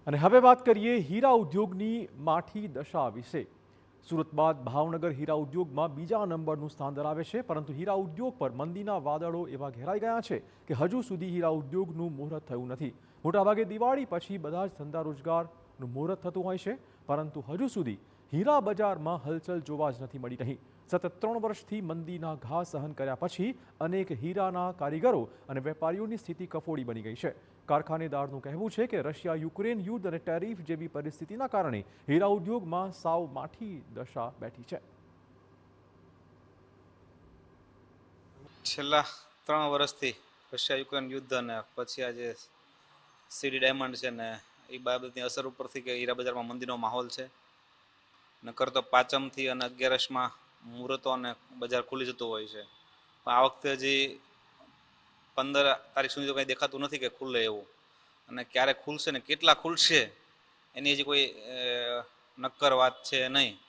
અને હવે વાત કરીએ હીરા ઉદ્યોગની માઠી દશા વિશે। સુરત બાદ ભાવનગર હીરા ઉદ્યોગમાં બીજા નંબરનું સ્થાન ધરાવે છે, પરંતુ હીરા ઉદ્યોગ પર મંદીના વાદળો એવા ઘેરાઈ ગયા છે કે હજુ સુધી હીરા ઉદ્યોગનું મુહૂર્ત થયું નથી। મોટાભાગે દિવાળી પછી બધા જ ધંધા રોજગારનું મુહૂર્ત થતું હોય છે, પરંતુ હજુ સુધી હીરા બજારમાં હલચલ જોવા જ નથી મળી રહી। સતત 3 વર્ષથી મંદીના ઘા સહન કર્યા પછી અનેક હીરાના કારીગરો અને વેપારીઓની સ્થિતિ કફોડી બની ગઈ છે। કારખાનેદારનું કહેવું છે કે રશિયા યુક્રેન યુદ્ધ અને ટેરિફ જેવી પરિસ્થિતિના કારણે હીરા ઉદ્યોગમાં સાવ માઠી દશા બેઠી છે। છેલ્લા 3 વર્ષથી રશિયા યુક્રેન યુદ્ધ અને પછી આજે સીડી ડાયમંડ છે ને એ બાબતની અસર ઉપરથી કે હીરા બજારમાં મંદીનો માહોલ છે। નકર તો પાંચમથી અને 11સમાં મુહૂર્તો અને બજાર ખુલી જતું હોય છે, પણ આ વખતે હજી 15 તારીખ સુધી તો કંઈ દેખાતું નથી કે ખુલે એવું, અને ક્યારે ખુલશે ને કેટલા ખુલશે એની હજી કોઈ નક્કર વાત છે નહીં।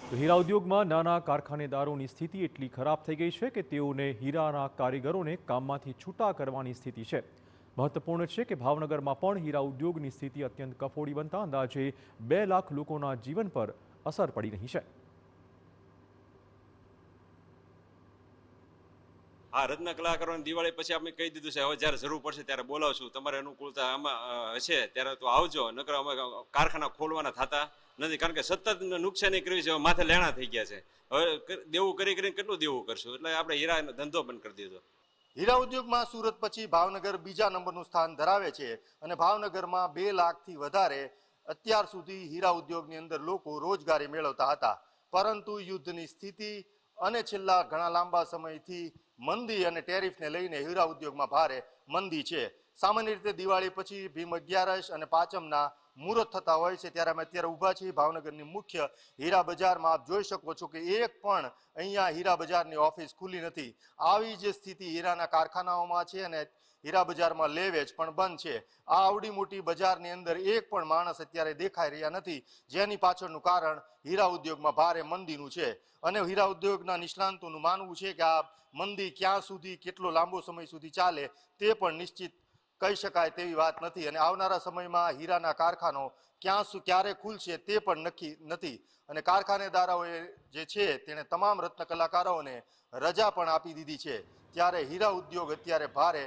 તો હીરા ઉદ્યોગમાં નાના કારખાનેદારોની સ્થિતિ એટલી ખરાબ થઈ ગઈ છે કે તેઓને હીરાના કારીગરોને કામમાંથી છૂટા કરવાની સ્થિતિ છે। મહત્વપૂર્ણ છે કે ભાવનગરમાં પણ હીરા ઉદ્યોગની સ્થિતિ અત્યંત કફોડી બનતા અંદાજે 2 લાખ લોકોના જીવન પર અસર પડી રહી છે। હા, રત્ન કલાકારોને દિવાળી પછી આપણે કહી દીધું છે હવે જ્યારે જરૂર પડશે ત્યારે બોલાવશું, તમારે અનુકૂળતા આમાં હશે ત્યારે તો આવજો, નકર અમે કારખાના ખોલવાના થતા નથી, કારણ કે સતત નુકસાની કરવી છે, માથે લેણા થઈ ગયા છે, હવે દેવું કરીને કેટલું દેવું કરશું, એટલે આપણે હીરાનો ધંધો બંધ કરી દીધો। હીરા ઉદ્યોગમાં સુરત પછી ભાવનગર બીજા નંબરનું સ્થાન ધરાવે છે અને ભાવનગરમાં 2 લાખથી વધારે અત્યાર સુધી હીરા ઉદ્યોગની અંદર લોકો રોજગારી મેળવતા હતા, પરંતુ યુદ્ધની સ્થિતિ અને છેલ્લા ઘણા લાંબા સમયથી મંદી અને ટેરિફને લઈને હીરા ઉદ્યોગમાં ભારે મંદી છે। સામાન્ય રીતે દિવાળી પછી ભીમ 11 અને પાંચમના મુહૂર્ત થતા હોય છે, ત્યારે અમે અત્યારે ઊભા છીએ ભાવનગરની મુખ્ય હીરા બજારમાં। આપ જોઈ શકો છો કે એક પણ અહીંયા હીરા બજારની ઓફિસ ખુલ્લી નથી। આવી જ સ્થિતિ હીરાના કારખાનાઓમાં છે અને હીરા બજારમાં લે વેચ પણ બંધ છે। આ આવડી મોટી બજારની અંદર એક પણ માણસ અત્યારે દેખાઈ રહ્યા નથી, જેની પાછળનું કારણ હીરા ઉદ્યોગમાં ભારે મંદીનું છે। અને હીરા ઉદ્યોગના નિષ્ણાંતોનું માનવું છે કે આ મંદી ક્યાં સુધી, કેટલો લાંબો સમય સુધી ચાલે તે પણ નિશ્ચિત કહી શકાય તેવી વાત નથી, અને આવનારા સમયમાં હીરાના કારખાનો ક્યારે ખુલશે તે પણ નક્કી નથી। અને કારખાનેદારોએ જે છે તેણે તમામ રત્ન કલાકારોને રજા પણ આપી દીધી છે, ત્યારે હીરા ઉદ્યોગ અત્યારે ભારે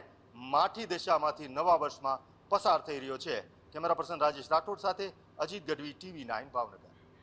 માઠી દશામાંથી નવા વર્ષમાં પસાર થઈ રહ્યો છે। કેમેરા પર્સન રાજેશ રાઠોડ સાથે અજીત ગઢવી, TV9 ભાવનગર।